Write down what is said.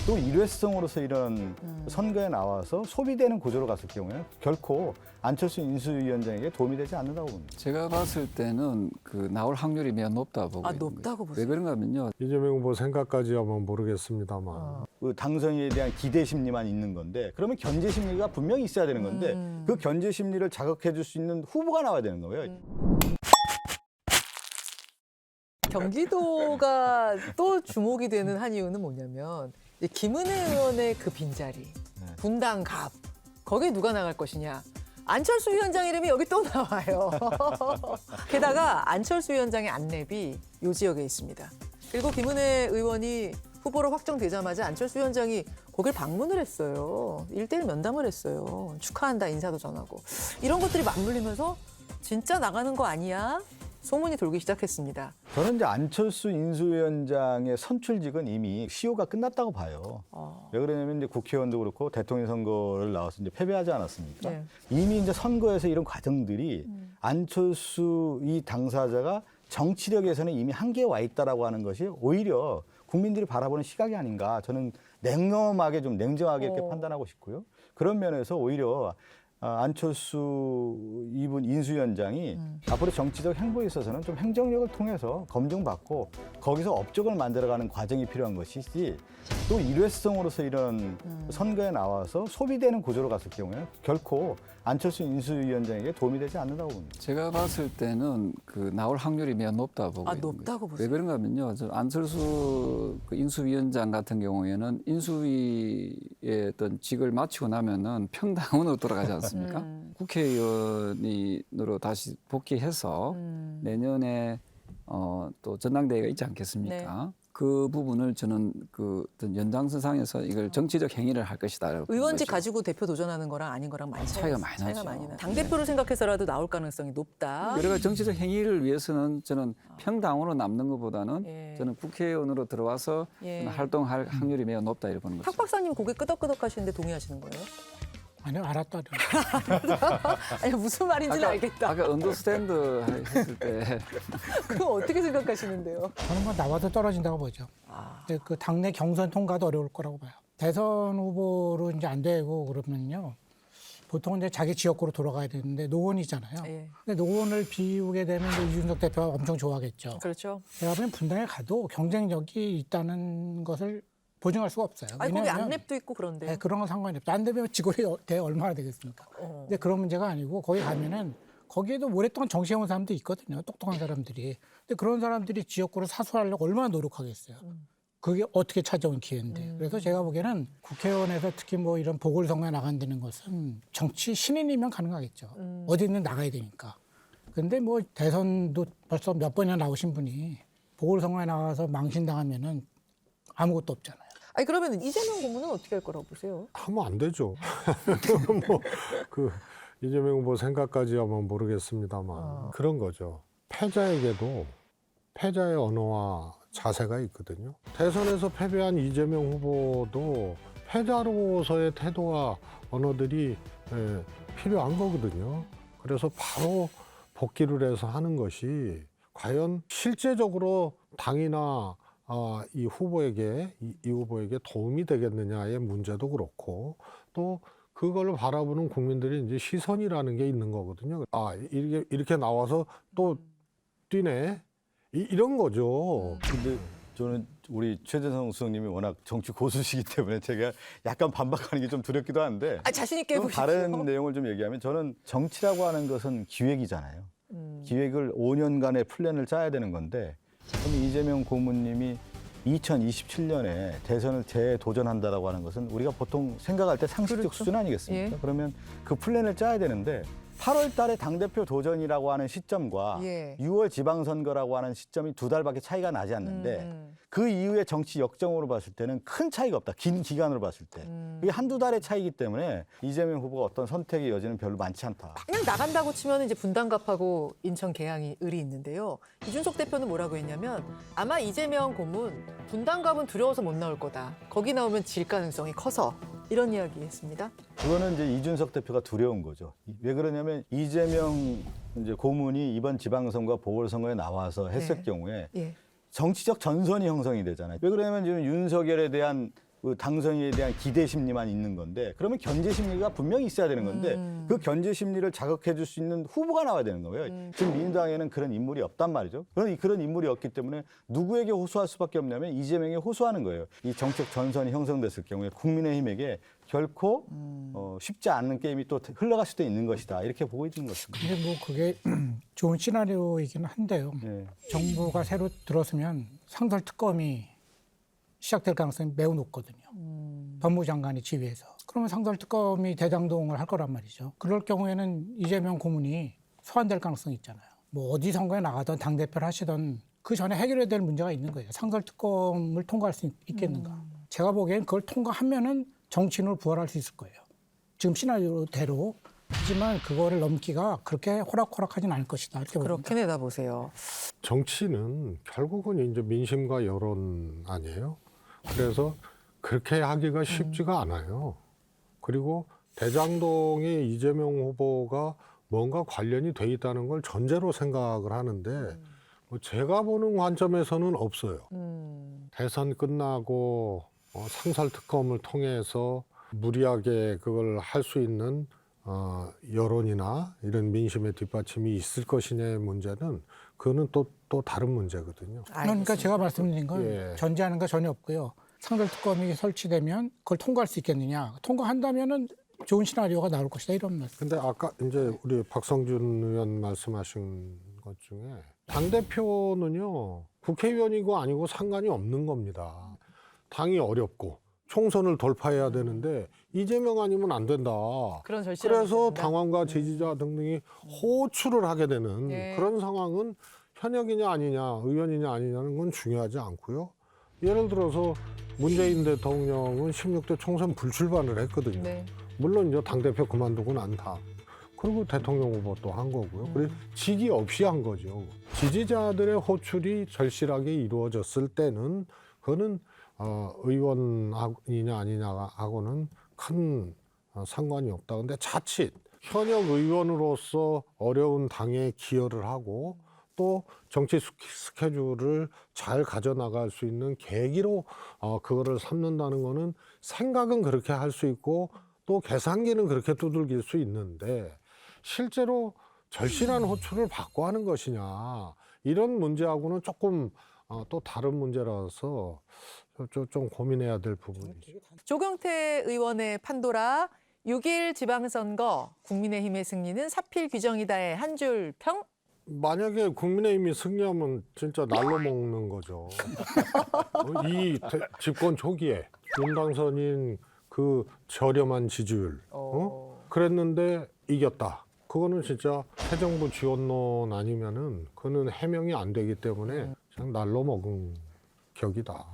또 일회성으로서 이런 선거에 나와서 소비되는 구조로 갔을 경우에는 결코 안철수 인수위원장에게 도움이 되지 않는다고 봅니다. 제가 봤을 때는 나올 확률이 매우 높다고 보고 있는 높다고 거예요. 보세요? 왜 그런가 하면요. 이재명 후보 생각까지 하면 모르겠습니다만 그 당선인에 대한 기대 심리만 있는 건데 그러면 견제 심리가 분명히 있어야 되는 건데 그 견제 심리를 자극해 줄 수 있는 후보가 나와야 되는 거예요. 경기도가 또 주목이 되는 한 이유는 뭐냐면 이제 김은혜 의원의 그 빈자리, 분당갑, 거기에 누가 나갈 것이냐. 안철수 위원장 이름이 여기 또 나와요. 게다가 안철수 위원장의 안랩이 이 지역에 있습니다. 그리고 김은혜 의원이 후보로 확정되자마자 안철수 위원장이 거길 방문을 했어요. 1대1 면담을 했어요. 축하한다 인사도 전하고. 이런 것들이 맞물리면서 진짜 나가는 거 아니야? 소문이 돌기 시작했습니다. 저는 이제 안철수 인수위원장의 선출직은 이미 시효가 끝났다고 봐요. 왜 그러냐면 이제 국회의원도 그렇고 대통령 선거를 나와서 이제 패배하지 않았습니까? 네. 이미 이제 선거에서 이런 과정들이 안철수 이 당사자가 정치력에서는 이미 한계에 와 있다라고 하는 것이 오히려 국민들이 바라보는 시각이 아닌가. 저는 냉엄하게 좀 냉정하게 이렇게 판단하고 싶고요. 그런 면에서 오히려 안철수 이분 인수위원장이 앞으로 정치적 행보에 있어서는 좀 행정력을 통해서 검증받고 거기서 업적을 만들어가는 과정이 필요한 것이지 또 일회성으로서 이런 선거에 나와서 소비되는 구조로 갔을 경우에는 결코 안철수 인수위원장에게 도움이 되지 않는다고 봅니다. 제가 봤을 때는 나올 확률이 매우 높다고 보고 있는 높다고 거예요. 보세요? 왜 그런가 하면요. 안철수 인수위원장 같은 경우에는 인수위의 어떤 직을 마치고 나면은 평당원으로 돌아가지 않습니까? 국회의원으로 다시 복귀해서 내년에 또 전당대회가 있지 않겠습니까? 네. 그 부분을 저는 어떤 연장선상에서 이걸 정치적 행위를 할 것이다. 의원직 가지고 대표 도전하는 거랑 아닌 거랑 많이 차이가 많이 나죠. 나요. 당대표를 생각해서라도 나올 가능성이 높다. 여러 가지 정치적 행위를 위해서는 저는 평당으로 남는 것보다는 예. 저는 국회의원으로 들어와서 예. 저는 활동할 확률이 매우 높다 이렇게 보는 탁 거죠. 박사님 고개 끄덕끄덕 하시는데 동의하시는 거예요? 아니요, 알았다. 아니 무슨 말인지는 알겠다. 아까 언더스탠드 했을 때 그거 어떻게 생각하시는데요? 저는 뭐 나와도 떨어진다고 보죠. 근데 그 당내 경선 통과도 어려울 거라고 봐요. 대선 후보로 이제 안 되고 그러면요. 보통 이제 자기 지역구로 돌아가야 되는데 노원이잖아요. 예. 근데 노원을 비우게 되면 이제 이준석 대표가 엄청 좋아하겠죠. 그렇죠. 제가 보면 분당에 가도 경쟁력이 있다는 것을 보증할 수가 없어요. 아니 거기 왜냐하면 안랩도 있고 그런데. 네, 그런 건 상관이 없죠. 안 되면 직원이 얼마나 되겠습니까? 근데 그런 문제가 아니고 거기 가면은 거기에도 오랫동안 정치해온 사람도 있거든요. 똑똑한 사람들이. 근데 그런 사람들이 지역구를 사수하려고 얼마나 노력하겠어요. 그게 어떻게 찾아온 기회인데. 그래서 제가 보기에는 국회의원에서 특히 뭐 이런 보궐선거에 나간다는 것은 정치 신인이면 가능하겠죠. 어디든 나가야 되니까. 근데 뭐 대선도 벌써 몇 번이나 나오신 분이 보궐선거에 나가서 망신당하면은 아무것도 없잖아요. 아니 그러면 이재명 고문은 어떻게 할 거라고 보세요? 하면 안 되죠. 뭐 이재명 후보 생각까지 하면 모르겠습니다만 그런 거죠. 패자에게도 패자의 언어와 자세가 있거든요. 대선에서 패배한 이재명 후보도 패자로서의 태도와 언어들이 필요한 거거든요. 그래서 바로 복귀를 해서 하는 것이 과연 실제적으로 당이나 이 후보에게 도움이 되겠느냐의 문제도 그렇고 또 그걸 바라보는 국민들이 이제 시선이라는 게 있는 거거든요. 이렇게 나와서 또 뛰네 이런 거죠. 근데 저는 우리 최재성 수석님이 워낙 정치 고수시기 때문에 제가 약간 반박하는 게 좀 두렵기도 한데 자신 있게 좀 해보십시오. 다른 내용을 좀 얘기하면 저는 정치라고 하는 것은 기획이잖아요. 기획을 5년간의 플랜을 짜야 되는 건데 그럼 이재명 고문님이 2027년에 대선을 재도전한다라고 하는 것은 우리가 보통 생각할 때 상식적 그렇죠. 수준 아니겠습니까? 예. 그러면 그 플랜을 짜야 되는데 8월 달에 당대표 도전이라고 하는 시점과 예. 6월 지방선거라고 하는 시점이 2달밖에 차이가 나지 않는데 그 이후의 정치 역정으로 봤을 때는 큰 차이가 없다. 긴 기간으로 봤을 때. 그게 한두 달의 차이기 때문에 이재명 후보가 어떤 선택의 여지는 별로 많지 않다. 그냥 나간다고 치면 이제 분당갑하고 인천 계양이 을이 있는데요. 이준석 대표는 뭐라고 했냐면 아마 이재명 고문 분당갑은 두려워서 못 나올 거다. 거기 나오면 질 가능성이 커서 이런 이야기 했습니다. 그거는 이제 이준석 대표가 두려운 거죠. 왜 그러냐면 이재명 이제 고문이 이번 지방선거 보궐선거에 나와서 했을 네. 경우에 예. 정치적 전선이 형성이 되잖아요. 왜 그러냐면 지금 윤석열에 대한 그 당선인에 대한 기대 심리만 있는 건데 그러면 견제 심리가 분명히 있어야 되는 건데 그 견제 심리를 자극해 줄 수 있는 후보가 나와야 되는 거예요. 지금 민주당에는 그런 인물이 없단 말이죠. 그런 인물이 없기 때문에 누구에게 호소할 수밖에 없냐면 이재명에 호소하는 거예요. 이 정책 전선이 형성됐을 경우에 국민의힘에게 결코 쉽지 않은 게임이 또 흘러갈 수도 있는 것이다. 이렇게 보고 있는 것입니다. 근데 뭐 그게 좋은 시나리오이기는 한데요. 네. 정부가 새로 들어서면 상설특검이 시작될 가능성이 매우 높거든요. 법무부 장관이 지휘해서. 그러면 상설특검이 대장동을 할 거란 말이죠. 그럴 경우에는 이재명 고문이 소환될 가능성이 있잖아요. 뭐 어디 선거에 나가든 당대표를 하시던 그 전에 해결해야 될 문제가 있는 거예요. 상설특검을 통과할 수 있겠는가. 제가 보기엔 그걸 통과하면은 정치인으로 부활할 수 있을 거예요. 지금 시나리오대로. 하지만 그거를 넘기가 그렇게 호락호락하진 않을 것이다. 이렇게 봅니다. 그렇게 내다보세요. 정치는 결국은 이제 민심과 여론 아니에요. 그래서 그렇게 하기가 쉽지가 않아요. 그리고 대장동에 이재명 후보가 뭔가 관련이 돼 있다는 걸 전제로 생각을 하는데 뭐 제가 보는 관점에서는 없어요. 대선 끝나고 상설특검을 통해서 무리하게 그걸 할 수 있는 여론이나 이런 민심의 뒷받침이 있을 것이냐의 문제는 그거는 또 다른 문제거든요. 그러니까 제가 말씀드린 건 예. 전제하는 거 전혀 없고요. 상설특검이 설치되면 그걸 통과할 수 있겠느냐. 통과한다면은 좋은 시나리오가 나올 것이다. 이런 말씀. 근데 아까 이제 우리 박성준 의원 말씀하신 것 중에 당대표는요, 국회의원이고 아니고 상관이 없는 겁니다. 당이 어렵고 총선을 돌파해야 되는데 이재명 아니면 안 된다. 그런 절실한 그래서 문제입니다. 당원과 지지자 등등이 호출을 하게 되는 예. 그런 상황은 현역이냐 아니냐, 의원이냐 아니냐는 건 중요하지 않고요. 예를 들어서 문재인 대통령은 16대 총선 불출마를 했거든요. 네. 물론 이제 당대표 그만두고 난 다음. 그리고 대통령 후보 또 한 거고요. 그리고 직위 없이 한 거죠. 지지자들의 호출이 절실하게 이루어졌을 때는 그거는 의원이냐 아니냐하고는 큰 상관이 없다. 근데 자칫 현역 의원으로서 어려운 당에 기여를 하고 또 정치 스케줄을 잘 가져나갈 수 있는 계기로 그거를 삼는다는 거는 생각은 그렇게 할 수 있고 또 계산기는 그렇게 두들길 수 있는데 실제로 절실한 호출을 받고 하는 것이냐 이런 문제하고는 조금 또 다른 문제라서 좀 고민해야 될 부분이죠. 조경태 의원의 판도라 6일 지방선거 국민의힘의 승리는 사필 규정이다의 한 줄 평? 만약에 국민의힘이 승리하면 진짜 날로 먹는 거죠. 이 집권 초기에 윤 당선인 그 저렴한 지지율 그랬는데 이겼다. 그거는 진짜 새 정부 지원론 아니면은 그거는 해명이 안 되기 때문에 그냥 날로 먹은 격이다.